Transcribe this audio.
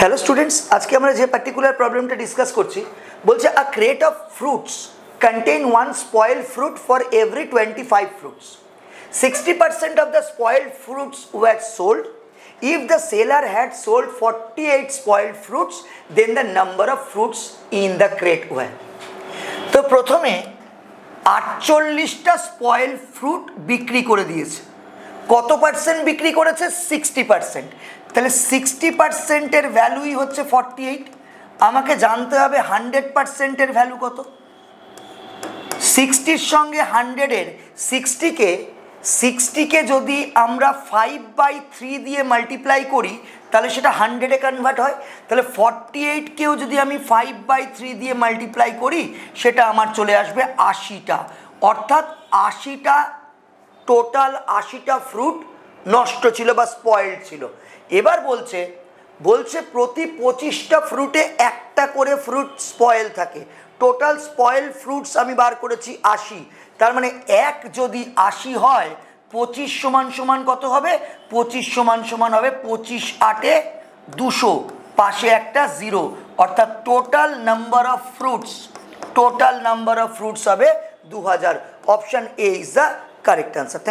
Hello students, आज के हमारे जो पर्टिकुलर प्रॉब्लम डिसकस करছি বলছে a crate of fruits contain one spoiled fruit for every 25 fruits. 60% of the spoiled fruits were sold. If the seller had sold 48 spoiled fruits, then the number of fruits in the crate were. तो प्रथमे 48টা spoil fruit বিক্রি করে দিয়েছে। কত percent বিক্রি করেছে? 60%। তাহলে 60% এর ভ্যালুই হচ্ছে 48। আমাকে জানতে হবে 100% এর ভ্যালু কত। 60 এর সঙ্গে 100 এর 60 কে যদি আমরা 5/3 দিয়ে মাল্টিপ্লাই করি তাহলে সেটা 100 এ কনভার্ট হয়। তাহলে 48 কেও যদি আমি 5/3 দিয়ে মাল্টিপ্লাই করি সেটা আমার চলে আসবে 80টা, অর্থাৎ 80টা টোটাল 80টা ফ্রুট নষ্ট ছিল বা স্পয়েলড ছিল। এবার বলছে প্রতি 25টা ফ্রুটে একটা করে ফ্রুট স্পয়েল থাকে। টোটাল স্পয়েল ফ্রুটস আমি বার করেছি 80। তার মানে 1 যদি 80 হয় 25 সমান সমান কত হবে? 25 সমান সমান হবে 25 8 200, পাশে একটা 0, অর্থাৎ টোটাল নাম্বার অফ ফ্রুটস হবে 2000। Option A is the correct answer.